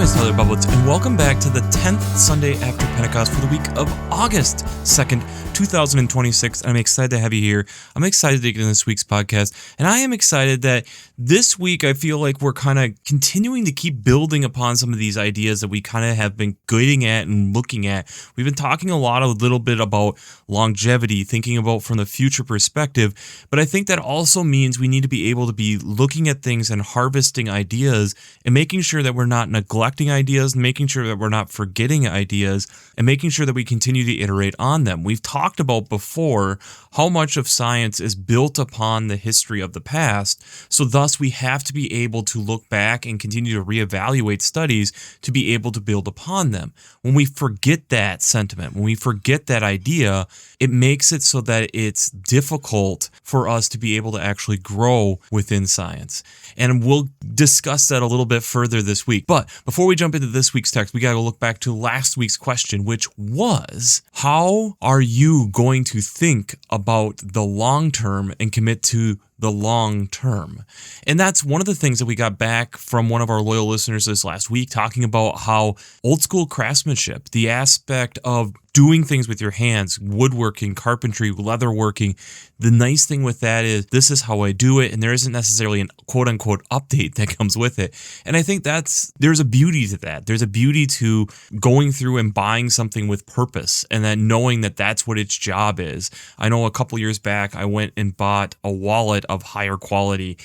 is Tyler Bublitz, and welcome back to the 10th Sunday after Pentecost for the week of August 2nd, 2026. I'm excited to have you here. I'm excited to get in this week's podcast, and I am excited that this week I feel like we're kind of continuing to keep building upon some of these ideas that we kind of have been getting at and looking at. We've been talking a little bit about longevity, thinking about from the future perspective, but I think that also means we need to be able to be looking at things and harvesting ideas and making sure that we're not neglecting ideas, making sure that we're not forgetting ideas, and making sure that we continue to iterate on them. We've talked about before how much of science is built upon the history of the past, so thus we have to be able to look back and continue to reevaluate studies to be able to build upon them. When we forget that sentiment, when we forget that idea, it makes it so that it's difficult for us to be able to actually grow within science. And we'll discuss that a little bit further this week. But before we jump into this week's text, we got to look back to last week's question, which was, how are you going to think about the long term and commit to the long term? And that's one of the things that we got back from one of our loyal listeners this last week, talking about how old school craftsmanship, the aspect of doing things with your hands, woodworking, carpentry, leatherworking, the nice thing with that is this is how I do it, and there isn't necessarily an quote-unquote update that comes with it. And I think there's a beauty to that. There's a beauty to going through and buying something with purpose, and then knowing that that's what its job is. I know a couple years back, I went and bought a wallet of higher quality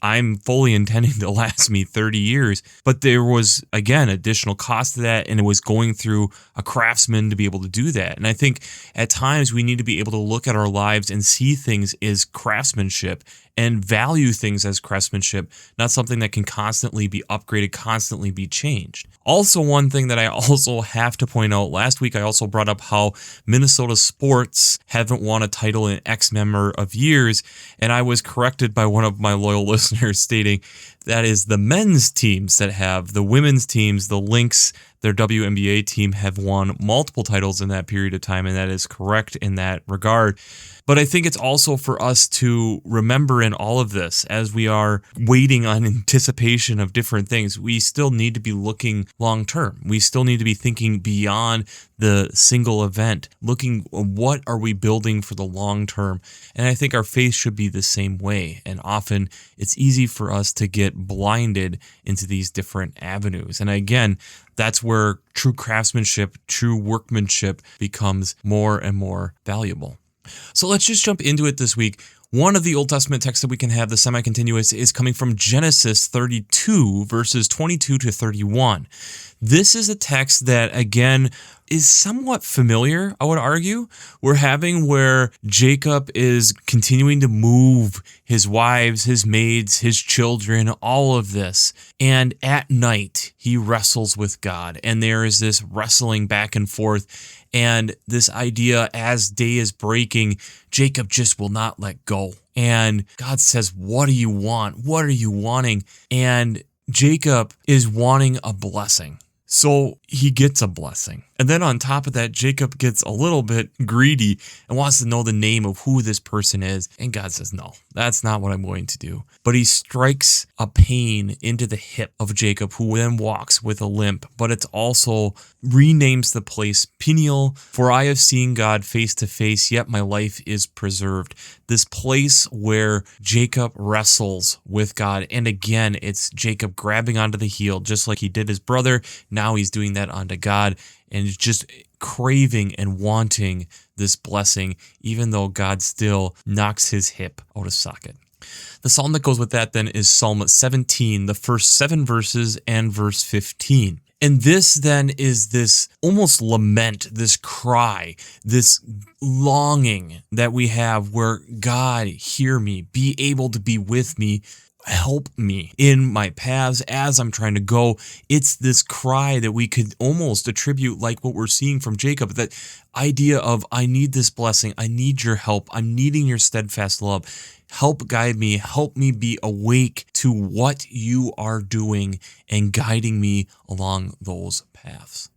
I'm fully intending to last me 30 years, but there was, again, additional cost to that, and it was going through a craftsman to be able to do that. And I think at times we need to be able to look at our lives and see things as craftsmanship and value things as craftsmanship, not something that can constantly be upgraded, constantly be changed. Also, one thing that I also have to point out, last week I also brought up how Minnesota sports haven't won a title in X number of years, and I was corrected by one of my loyal listeners stating that is the men's teams that have. The women's teams, the Lynx, their WNBA team, have won multiple titles in that period of time, and that is correct in that regard. But I think it's also for us to remember in all of this, as we are waiting on anticipation of different things, we still need to be looking long term. We still need to be thinking beyond the single event, looking what are we building for the long term. And I think our faith should be the same way. And often it's easy for us to get blinded into these different avenues. And again, that's where true craftsmanship, true workmanship becomes more and more valuable. So let's just jump into it this week. One of the Old Testament texts that we can have, the semi-continuous, is coming from Genesis 32, verses 22 to 31. This is a text that, again, is somewhat familiar, I would argue. We're having where Jacob is continuing to move his wives, his maids, his children, all of this. And at night, he wrestles with God. And there is this wrestling back and forth. And this idea, as day is breaking, Jacob just will not let go. And God says, what do you want? What are you wanting? And Jacob is wanting a blessing. So he gets a blessing. And then on top of that, Jacob gets a little bit greedy and wants to know the name of who this person is. And God says, no, that's not what I'm going to do. But he strikes a pain into the hip of Jacob, who then walks with a limp. But it's also renames the place Peniel, for I have seen God face to face, yet my life is preserved. This place where Jacob wrestles with God. And again, it's Jacob grabbing onto the heel, just like he did his brother. Now he's doing that onto God. And just craving and wanting this blessing, even though God still knocks his hip out of socket. The psalm that goes with that then is Psalm 17, the first 7 verses and verse 15. And this then is this almost lament, this cry, this longing that we have where God, hear me, be able to be with me, help me in my paths as I'm trying to go. It's this cry that we could almost attribute like what we're seeing from Jacob, that idea of, I need this blessing, I need your help, I'm needing your steadfast love. Help guide me, help me be awake to what you are doing and guiding me along those paths.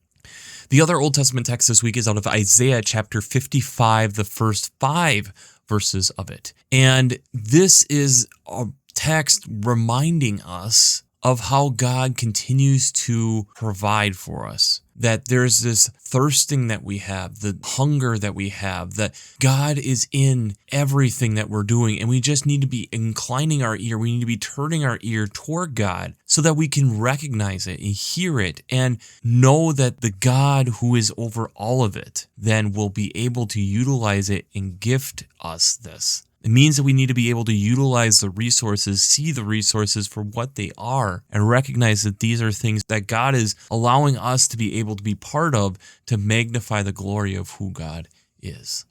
The other Old Testament text this week is out of Isaiah chapter 55, the first 5 verses of it. And this is a text reminding us of how God continues to provide for us. That there's this thirsting that we have, the hunger that we have, that God is in everything that we're doing, and we just need to be inclining our ear. We need to be turning our ear toward God so that we can recognize it and hear it and know that the God who is over all of it then will be able to utilize it and gift us this. It means that we need to be able to utilize the resources, see the resources for what they are, and recognize that these are things that God is allowing us to be able to be part of to magnify the glory of who God is.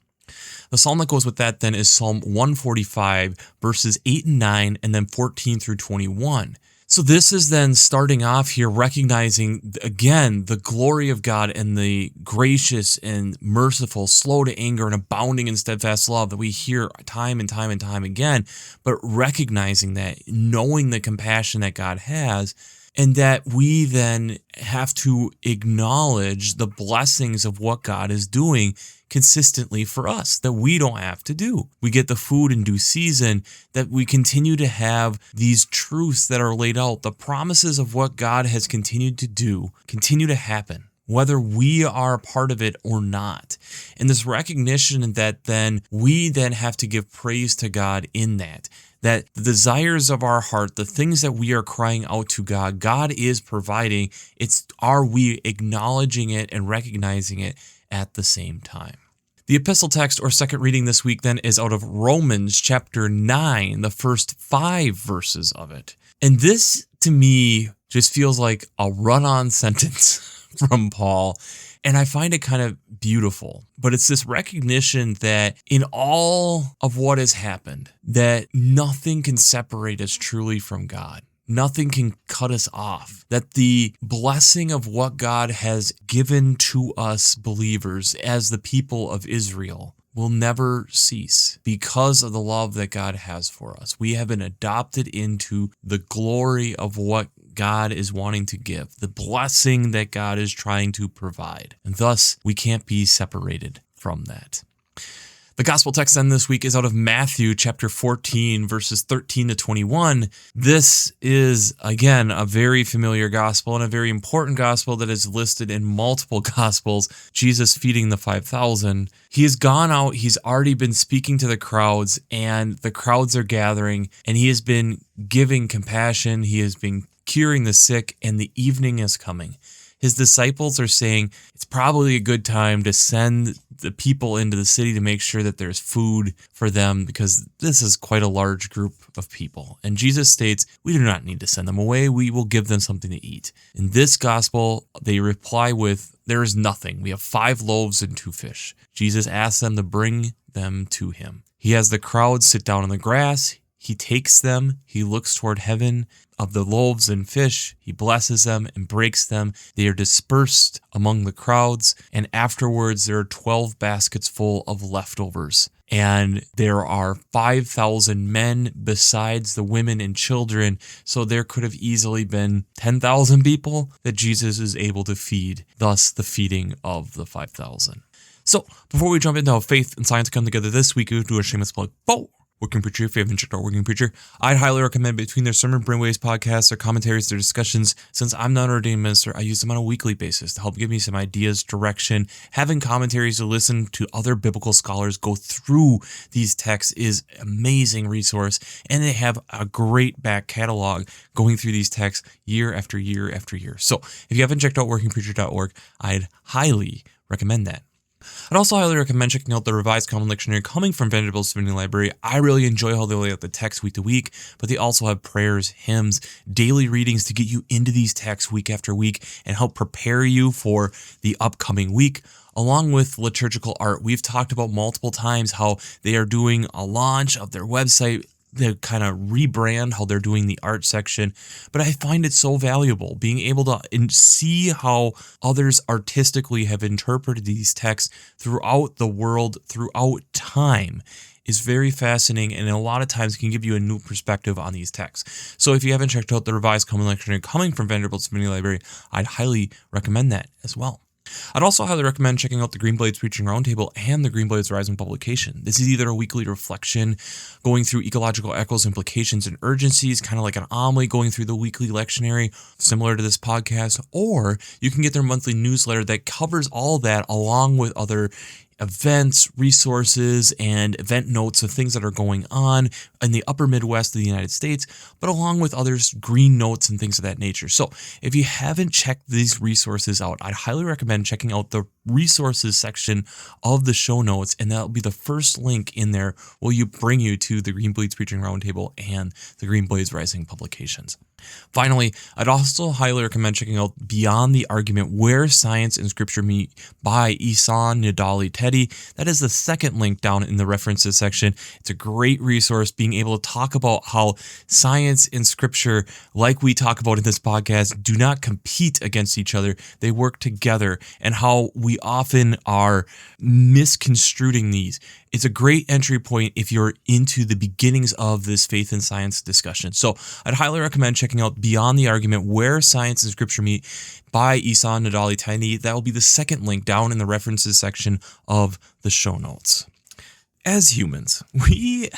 The psalm that goes with that then is Psalm 145, verses 8 and 9, and then 14 through 21. So this is then starting off here, recognizing, again, the glory of God and the gracious and merciful, slow to anger and abounding in steadfast love that we hear time and time and time again, but recognizing that, knowing the compassion that God has, and that we then have to acknowledge the blessings of what God is doing consistently for us, that we don't have to do. We get the food in due season, that we continue to have these truths that are laid out. The promises of what God has continued to do continue to happen, whether we are a part of it or not. And this recognition that then we then have to give praise to God in that the desires of our heart, the things that we are crying out to God, God is providing. Are we acknowledging it and recognizing it at the same time? The epistle text or second reading this week then is out of Romans chapter 9, the first 5 verses of it. And this to me just feels like a run-on sentence from Paul. And I find it kind of beautiful, but it's this recognition that in all of what has happened, that nothing can separate us truly from God. Nothing can cut us off. That the blessing of what God has given to us believers as the people of Israel will never cease because of the love that God has for us. We have been adopted into the glory of what God is wanting to give, the blessing that God is trying to provide. And thus, we can't be separated from that. The gospel text then this week is out of Matthew chapter 14, verses 13 to 21. This is, again, a very familiar gospel and a very important gospel that is listed in multiple gospels. Jesus feeding the 5,000. He has gone out, he's already been speaking to the crowds, and the crowds are gathering, and he has been giving compassion, he has been curing the sick, and the evening is coming. His disciples are saying it's probably a good time to send the people into the city to make sure that there's food for them because this is quite a large group of people. And Jesus states, we do not need to send them away. We will give them something to eat. In this gospel, they reply with, there is nothing. We have 5 loaves and 2 fish. Jesus asks them to bring them to him. He has the crowd sit down on the grass. He takes them. He looks toward heaven. Of the loaves and fish, he blesses them and breaks them. They are dispersed among the crowds, and afterwards there are 12 baskets full of leftovers. And there are 5,000 men besides the women and children, so there could have easily been 10,000 people that Jesus is able to feed, thus the feeding of the 5,000. So, before we jump into how faith and science come together this week, we do a shameless plug. Working Preacher, if you haven't checked out Working Preacher, I'd highly recommend between their Sermon Brainwaves podcasts, their commentaries, their discussions. Since I'm not an ordained minister, I use them on a weekly basis to help give me some ideas, direction. Having commentaries to listen to other biblical scholars go through these texts is an amazing resource, and they have a great back catalog going through these texts year after year after year. So if you haven't checked out workingpreacher.org, I'd highly recommend that. I'd also highly recommend checking out the Revised Common Lectionary coming from Vanderbilt's Divinity Library. I really enjoy how they lay out the text week to week, but they also have prayers, hymns, daily readings to get you into these texts week after week and help prepare you for the upcoming week. Along with liturgical art, we've talked about multiple times how they are doing a launch of their website. They kind of rebrand how they're doing the art section, but I find it so valuable being able to see how others artistically have interpreted these texts throughout the world, throughout time, is very fascinating, and a lot of times can give you a new perspective on these texts. So if you haven't checked out the Revised Common Lectionary coming from Vanderbilt's Divinity Library, I'd highly recommend that as well. I'd also highly recommend checking out the Green Blades Preaching Roundtable and the Green Blades Rising publication. This is either a weekly reflection going through ecological echoes, implications, and urgencies, kind of like an omelet going through the weekly lectionary, similar to this podcast, or you can get their monthly newsletter that covers all that along with other events, resources, and event notes of things that are going on in the upper Midwest of the United States, but along with others, green notes and things of that nature. So if you haven't checked these resources out, I'd highly recommend checking out the resources section of the show notes, and that'll be the first link in there will bring you to the Green Blades Preaching Roundtable and the Green Blades Rising publications. Finally, I'd also highly recommend checking out Beyond the Argument, Where Science and Scripture Meet by Ihsan Nadali Teddy. That is the second link down in the references section. It's a great resource being able to talk about how science and scripture, like we talk about in this podcast, do not compete against each other. They work together, and how we often are misconstruing these. It's a great entry point if you're into the beginnings of this faith and science discussion. So I'd highly recommend checking out Beyond the Argument, Where Science and Scripture Meet by Ihsan Nadali Teddy. That will be the second link down in the references section of the show notes. As humans, we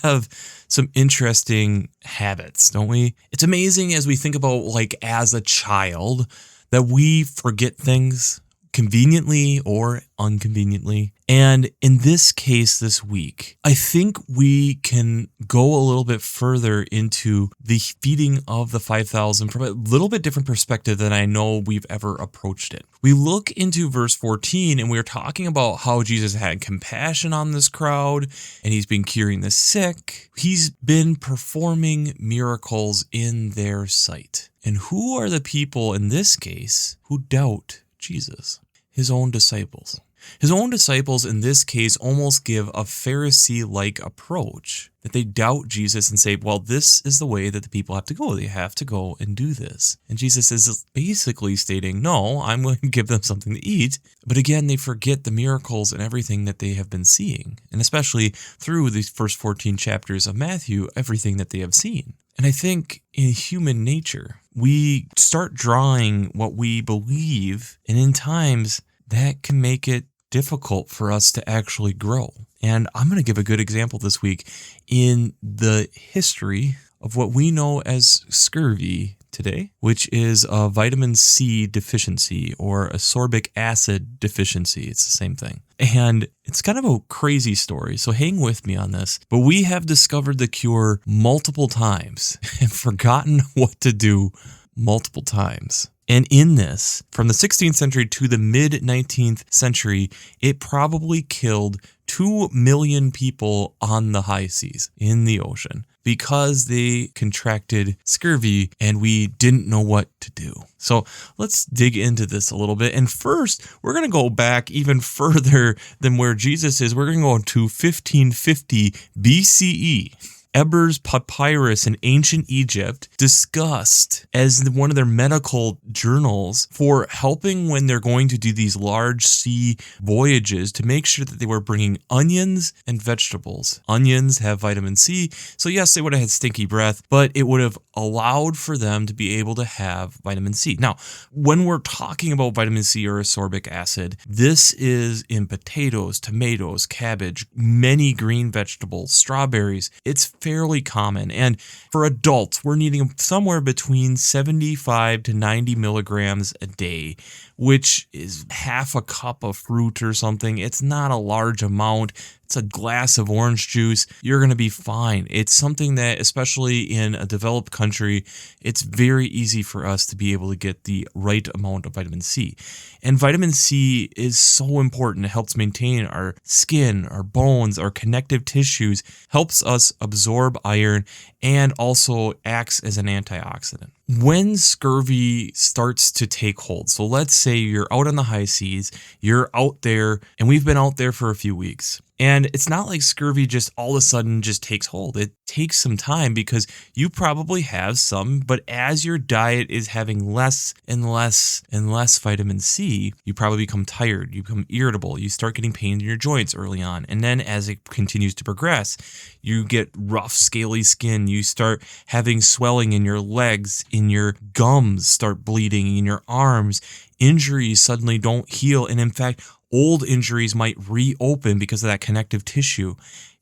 have some interesting habits, don't we? It's amazing as we think about, like, as a child, that we forget things conveniently or inconveniently. And in this case this week, I think we can go a little bit further into the feeding of the 5,000 from a little bit different perspective than I know we've ever approached it. We look into verse 14 and we're talking about how Jesus had compassion on this crowd and he's been curing the sick. He's been performing miracles in their sight. And who are the people in this case who doubt Jesus? His own disciples. His own disciples in this case almost give a Pharisee-like approach, that they doubt Jesus and say, well, this is the way that the people have to go. They have to go and do this. And Jesus is basically stating, no, I'm going to give them something to eat. But again, they forget the miracles and everything that they have been seeing. And especially through these first 14 chapters of Matthew, everything that they have seen. And I think in human nature, we start drawing what we believe, and in times that can make it difficult for us to actually grow. And I'm going to give a good example this week in the history of what we know as scurvy today, which is a vitamin C deficiency or ascorbic acid deficiency. It's the same thing. And it's kind of a crazy story, so hang with me on this. But we have discovered the cure multiple times and forgotten what to do multiple times. And in this, from the 16th century to the mid-19th century, it probably killed 2 million people on the high seas, in the ocean, because they contracted scurvy and we didn't know what to do. So let's dig into this a little bit. And first, we're going to go back even further than where Jesus is. We're going to go to 1550 BCE. Ebers Papyrus in ancient Egypt discussed as one of their medical journals for helping when they're going to do these large sea voyages to make sure that they were bringing onions and vegetables. Onions have vitamin C, so yes, they would have had stinky breath, but it would have allowed for them to be able to have vitamin C. Now, when we're talking about vitamin C or ascorbic acid, this is in potatoes, tomatoes, cabbage, many green vegetables, strawberries. It's fairly common. And for adults, we're needing somewhere between 75 to 90 milligrams a day, which is half a cup of fruit or something. It's not a large amount. It's a glass of orange juice. You're going to be fine. It's something that, especially in a developed country, it's very easy for us to be able to get the right amount of vitamin C. And vitamin C is so important. It helps maintain our skin, our bones, our connective tissues, helps us absorb iron, and also acts as an antioxidant. When scurvy starts to take hold, so let's say you're out on the high seas, you're out there, and we've been out there for a few weeks. And it's not like scurvy just all of a sudden just takes hold. It takes some time because you probably have some, but as your diet is having less and less and less vitamin C, you probably become tired, you become irritable, you start getting pain in your joints early on. And then as it continues to progress, you get rough, scaly skin, you start having swelling in your legs, in your gums start bleeding, in your arms. Injuries suddenly don't heal. And in fact, old injuries might reopen because of that connective tissue.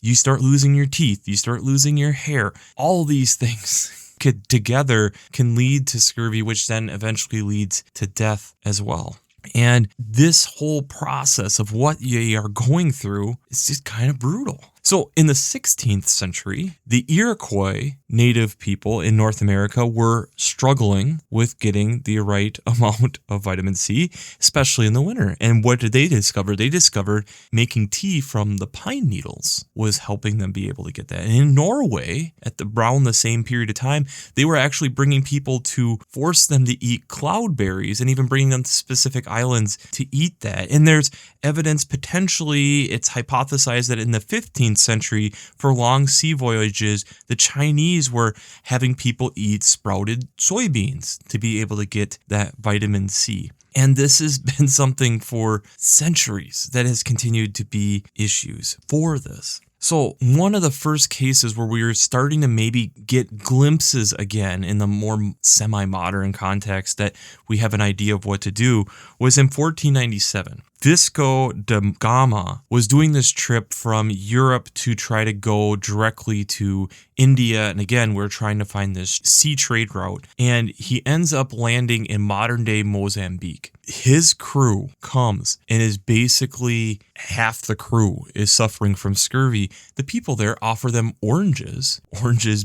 You start losing your teeth. You start losing your hair. All these things together can lead to scurvy, which then eventually leads to death as well. And this whole process of what you are going through is just kind of brutal. So in the 16th century, the Iroquois native people in North America were struggling with getting the right amount of vitamin C, especially in the winter. And what did they discover? They discovered making tea from the pine needles was helping them be able to get that. And in Norway, around the same period of time, they were actually bringing people to force them to eat cloudberries and even bringing them to specific islands to eat that. And there's evidence, potentially, it's hypothesized that in the 15th century, for long sea voyages, the Chinese were having people eat sprouted soybeans to be able to get that vitamin C. And this has been something for centuries that has continued to be issues for this. So one of the first cases where we were starting to maybe get glimpses again in the more semi-modern context that we have an idea of what to do was in 1497. Vasco da Gama was doing this trip from Europe to try to go directly to India. And again, we're trying to find this sea trade route. And he ends up landing in modern day Mozambique. His crew comes and is basically half the crew is suffering from scurvy. The people there offer them oranges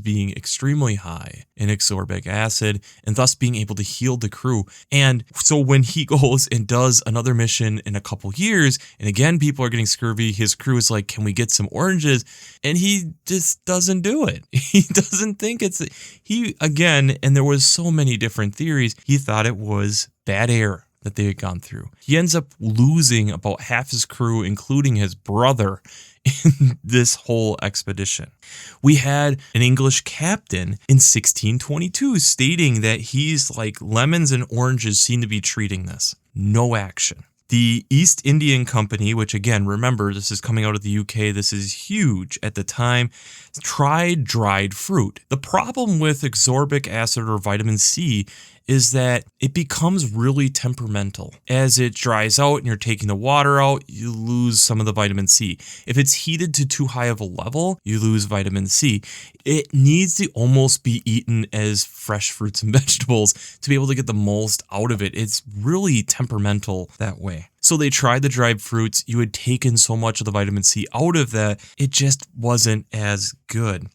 being extremely high in ascorbic acid and thus being able to heal the crew. And so when he goes and does another mission in a couple years, and again, people are getting scurvy, his crew is like, can we get some oranges? And he just doesn't do it. He doesn't think and there was so many different theories. He thought it was bad air that they had gone through. He ends up losing about half his crew, including his brother, in this whole expedition. We had an English captain in 1622 stating that he's like, lemons and oranges seem to be treating this. No action. The East Indian Company, which again, remember, this is coming out of the UK, this is huge at the time, tried dried fruit. The problem with ascorbic acid or vitamin C is that it becomes really temperamental. As it dries out and you're taking the water out, you lose some of the vitamin C. If it's heated to too high of a level, you lose vitamin C. It needs to almost be eaten as fresh fruits and vegetables to be able to get the most out of it. It's really temperamental that way. So they tried the dried fruits. You had taken so much of the vitamin C out of that, it just wasn't as good.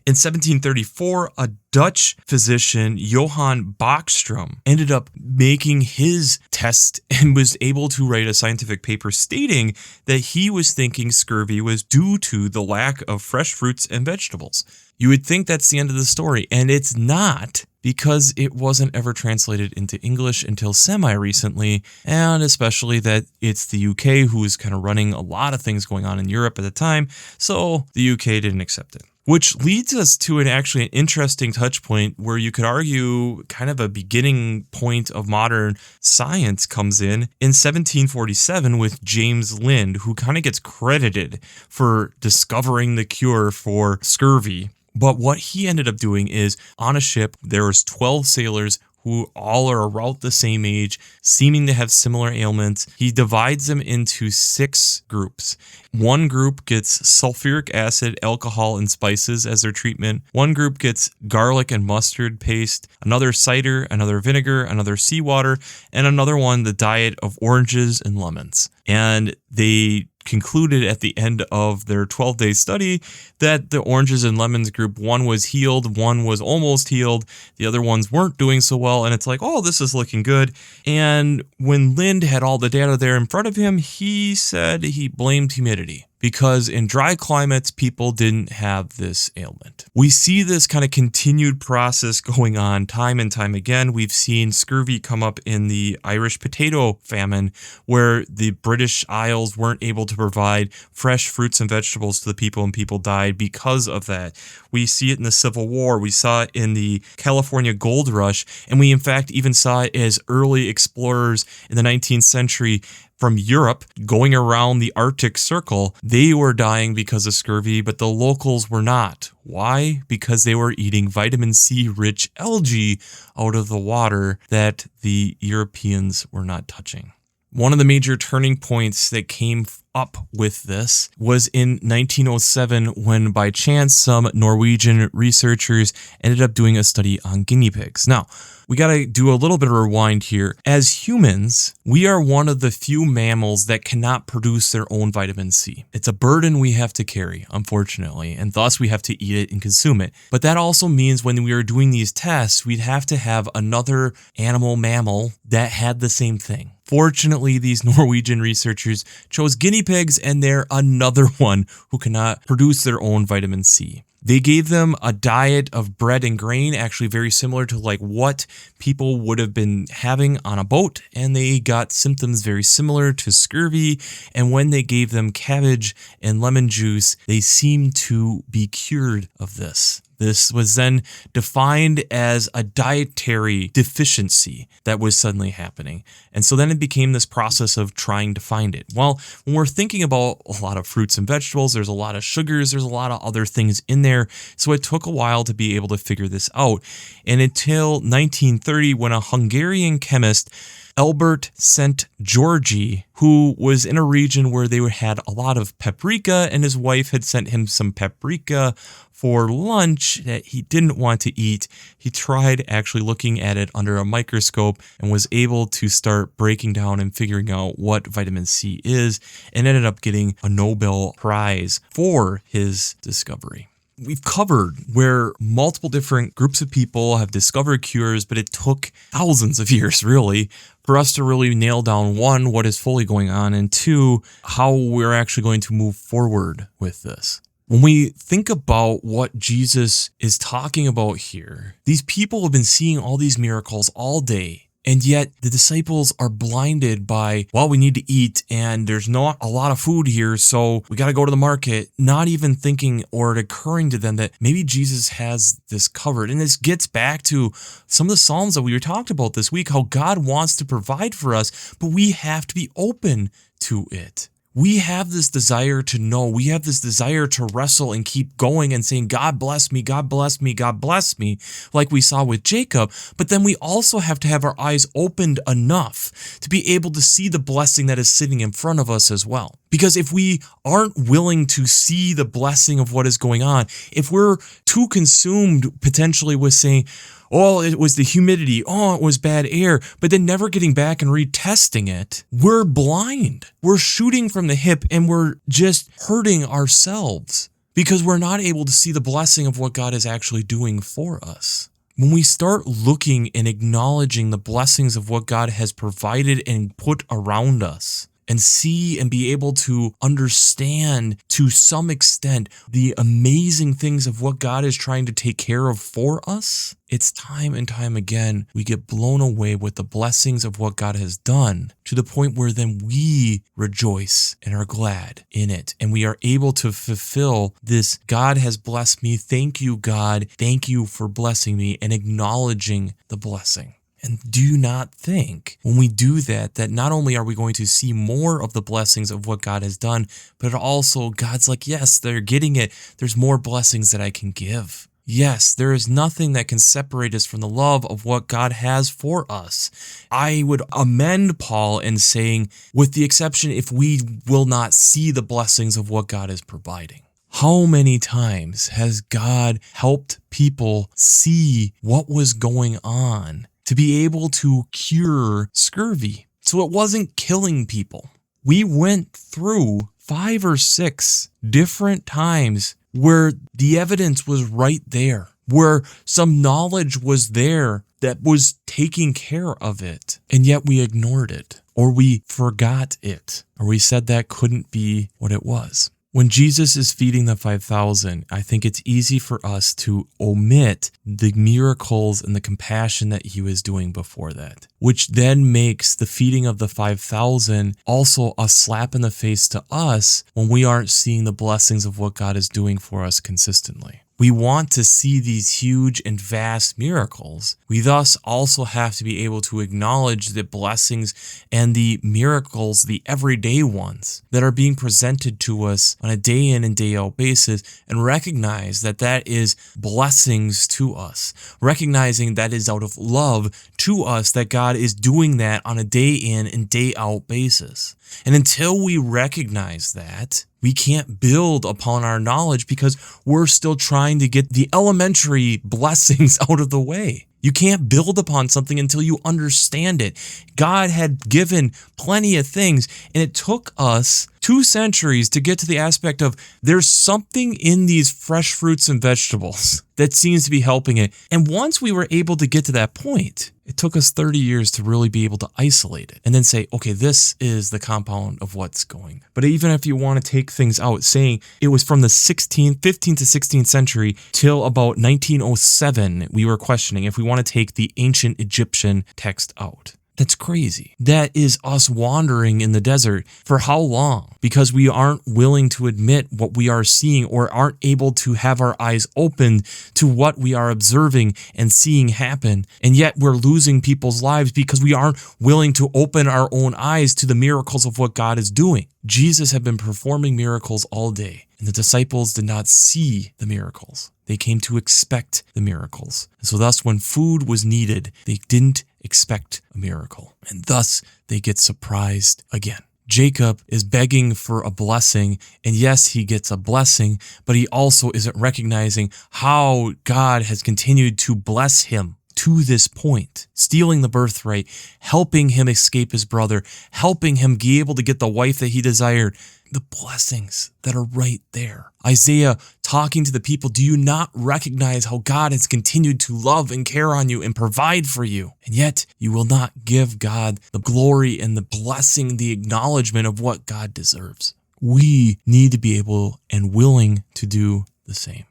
In 1734, a Dutch physician, Johann Bachstrom, ended up making his test and was able to write a scientific paper stating that he was thinking scurvy was due to the lack of fresh fruits and vegetables. You would think that's the end of the story, and it's not, because it wasn't ever translated into English until semi-recently, and especially that it's the UK who was kind of running a lot of things going on in Europe at the time, so the UK didn't accept it. Which leads us to an interesting touch point where you could argue kind of a beginning point of modern science comes in 1747 with James Lind, who kind of gets credited for discovering the cure for scurvy. But what he ended up doing is, on a ship, there was 12 sailors who all are about the same age, seeming to have similar ailments. He divides them into 6 groups. One group gets sulfuric acid, alcohol, and spices as their treatment. One group gets garlic and mustard paste, another cider, another vinegar, another seawater, and another one the diet of oranges and lemons. And they concluded at the end of their 12-day study that the oranges and lemons group, one was healed, one was almost healed, the other ones weren't doing so well, and it's like, oh, this is looking good. And when Lind had all the data there in front of him, he said he blamed humidity, because in dry climates, people didn't have this ailment. We see this kind of continued process going on time and time again. We've seen scurvy come up in the Irish potato famine, where the British Isles weren't able to provide fresh fruits and vegetables to the people, and people died because of that. We see it in the Civil War. We saw it in the California Gold Rush, and we in fact even saw it as early explorers in the 19th century from Europe going around the Arctic Circle, they were dying because of scurvy, but the locals were not. Why? Because they were eating vitamin C rich algae out of the water that the Europeans were not touching. One of the major turning points that came up with this was in 1907 when by chance some Norwegian researchers ended up doing a study on guinea pigs. Now, we got to do a little bit of a rewind here. As humans, we are one of the few mammals that cannot produce their own vitamin C. It's a burden we have to carry, unfortunately, and thus we have to eat it and consume it. But that also means when we are doing these tests, we'd have to have another mammal that had the same thing. Fortunately, these Norwegian researchers chose guinea pigs, and they're another one who cannot produce their own vitamin C. They gave them a diet of bread and grain, actually very similar to like what people would have been having on a boat, and they got symptoms very similar to scurvy. And when they gave them cabbage and lemon juice, they seemed to be cured of this. This was then defined as a dietary deficiency that was suddenly happening. And so then it became this process of trying to find it. Well, when we're thinking about a lot of fruits and vegetables, there's a lot of sugars, there's a lot of other things in there. So it took a while to be able to figure this out. And until 1930, when a Hungarian chemist, Albert Szent Györgyi, who was in a region where they had a lot of paprika, and his wife had sent him some paprika for lunch that he didn't want to eat. He tried actually looking at it under a microscope and was able to start breaking down and figuring out what vitamin C is, and ended up getting a Nobel Prize for his discovery. We've covered where multiple different groups of people have discovered cures, but it took thousands of years, really, for us to really nail down, one, what is fully going on, and two, how we're actually going to move forward with this. When we think about what Jesus is talking about here, these people have been seeing all these miracles all day. And yet the disciples are blinded by, well, we need to eat and there's not a lot of food here, so we got to go to the market, not even thinking or occurring to them that maybe Jesus has this covered. And this gets back to some of the Psalms that we were talked about this week, how God wants to provide for us, but we have to be open to it. We have this desire to know. We have this desire to wrestle and keep going and saying, God bless me, God bless me, God bless me, like we saw with Jacob. But then we also have to have our eyes opened enough to be able to see the blessing that is sitting in front of us as well. Because if we aren't willing to see the blessing of what is going on, if we're too consumed potentially with saying, oh, it was the humidity, oh, it was bad air, but then never getting back and retesting it, we're blind. We're shooting from the hip and we're just hurting ourselves because we're not able to see the blessing of what God is actually doing for us. When we start looking and acknowledging the blessings of what God has provided and put around us, and see and be able to understand to some extent the amazing things of what God is trying to take care of for us, it's time and time again we get blown away with the blessings of what God has done to the point where then we rejoice and are glad in it. And we are able to fulfill this, God has blessed me, thank you, God, thank you for blessing me, and acknowledging the blessing. And do not think when we do that, that not only are we going to see more of the blessings of what God has done, but also God's like, yes, they're getting it. There's more blessings that I can give. Yes, there is nothing that can separate us from the love of what God has for us. I would amend Paul in saying, with the exception if we will not see the blessings of what God is providing. How many times has God helped people see what was going on to be able to cure scurvy? So it wasn't killing people. We went through 5 or 6 different times where the evidence was right there, where some knowledge was there that was taking care of it, and yet we ignored it, or we forgot it, or we said that couldn't be what it was. When Jesus is feeding the 5,000, I think it's easy for us to omit the miracles and the compassion that he was doing before that, which then makes the feeding of the 5,000 also a slap in the face to us when we aren't seeing the blessings of what God is doing for us consistently. we want to see these huge and vast miracles, we thus also have to be able to acknowledge the blessings and the miracles, the everyday ones that are being presented to us on a day in and day out basis, and recognize that that is blessings to us, recognizing that is out of love to us, that God is doing that on a day in and day out basis. And until we recognize that, we can't build upon our knowledge because we're still trying to get the elementary blessings out of the way. You can't build upon something until you understand it. God had given plenty of things, and it took us 2 centuries to get to the aspect of there's something in these fresh fruits and vegetables that seems to be helping it. And once we were able to get to that point, it took us 30 years to really be able to isolate it and then say, okay, this is the compound of what's going. But even if you want to take things out, saying it was from the 15th to 16th century till about 1907, we were questioning if we want to take the ancient Egyptian text out. That's crazy. That is us wandering in the desert for how long? Because we aren't willing to admit what we are seeing or aren't able to have our eyes opened to what we are observing and seeing happen. And yet we're losing people's lives because we aren't willing to open our own eyes to the miracles of what God is doing. Jesus had been performing miracles all day, and the disciples did not see the miracles. They came to expect the miracles. And so thus, when food was needed, they didn't expect a miracle. And thus, they get surprised again. Jacob is begging for a blessing, and yes, he gets a blessing, but he also isn't recognizing how God has continued to bless him to this point, stealing the birthright, helping him escape his brother, helping him be able to get the wife that he desired. The blessings that are right there. Isaiah talking to the people, do you not recognize how God has continued to love and care on you and provide for you? And yet you will not give God the glory and the blessing, the acknowledgement of what God deserves. We need to be able and willing to do the same.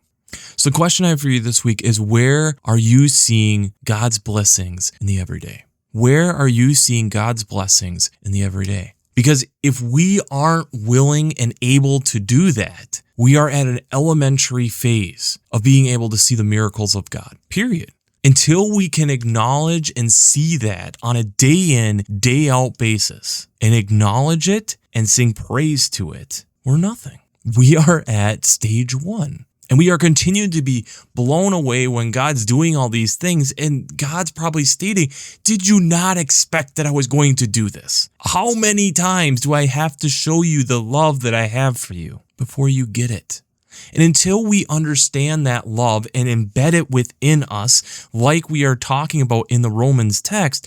So the question I have for you this week is, where are you seeing God's blessings in the everyday? Where are you seeing God's blessings in the everyday? Because if we aren't willing and able to do that, we are at an elementary phase of being able to see the miracles of God, period. Until we can acknowledge and see that on a day in, day out basis and acknowledge it and sing praise to it, we're nothing. We are at stage 1. And we are continuing to be blown away when God's doing all these things. And God's probably stating, did you not expect that I was going to do this? How many times do I have to show you the love that I have for you before you get it? And until we understand that love and embed it within us, like we are talking about in the Romans text,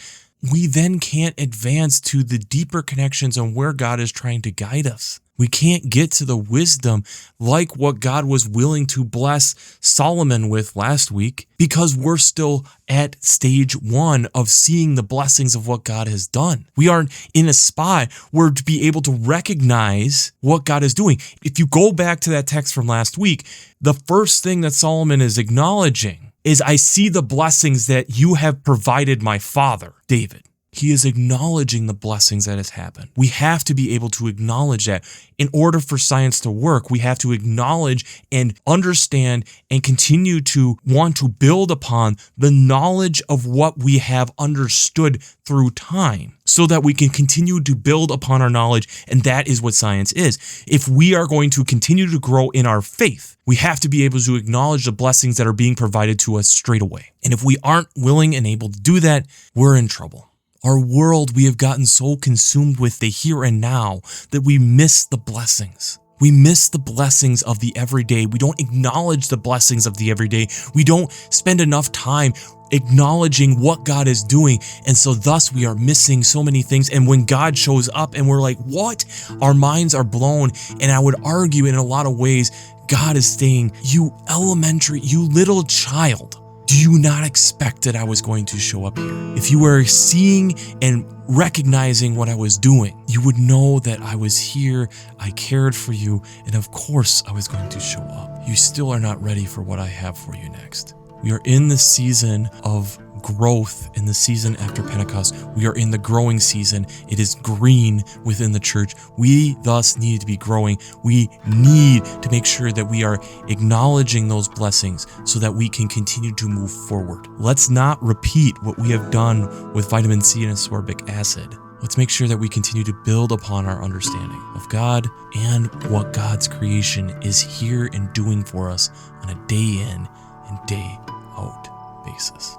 we then can't advance to the deeper connections on where God is trying to guide us. We can't get to the wisdom like what God was willing to bless Solomon with last week because we're still at stage 1 of seeing the blessings of what God has done. We aren't in a spot where to be able to recognize what God is doing. If you go back to that text from last week, the first thing that Solomon is acknowledging is, I see the blessings that you have provided my father, David. He is acknowledging the blessings that has happened. We have to be able to acknowledge that. In order for science to work, we have to acknowledge and understand and continue to want to build upon the knowledge of what we have understood through time so that we can continue to build upon our knowledge. And that is what science is. If we are going to continue to grow in our faith, we have to be able to acknowledge the blessings that are being provided to us straight away. And if we aren't willing and able to do that, we're in trouble. Our world, we have gotten so consumed with the here and now that we miss the blessings. We miss the blessings of the everyday. We don't acknowledge the blessings of the everyday. We don't spend enough time acknowledging what God is doing. And so thus we are missing so many things. And when God shows up and we're like, what? Our minds are blown. And I would argue in a lot of ways, God is saying, you little child, do you not expect that I was going to show up here? If you were seeing and recognizing what I was doing, you would know that I was here, I cared for you, and of course I was going to show up. You still are not ready for what I have for you next. We are in the season of growth in the season after Pentecost. We are in the growing season. It is green within the church. We thus need to be growing. We need to make sure that we are acknowledging those blessings so that we can continue to move forward. Let's not repeat what we have done with vitamin C and ascorbic acid. Let's make sure that we continue to build upon our understanding of God and what God's creation is here and doing for us on a day in and day out basis.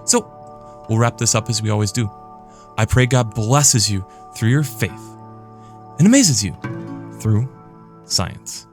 So, we'll wrap this up as we always do. I pray God blesses you through your faith and amazes you through science.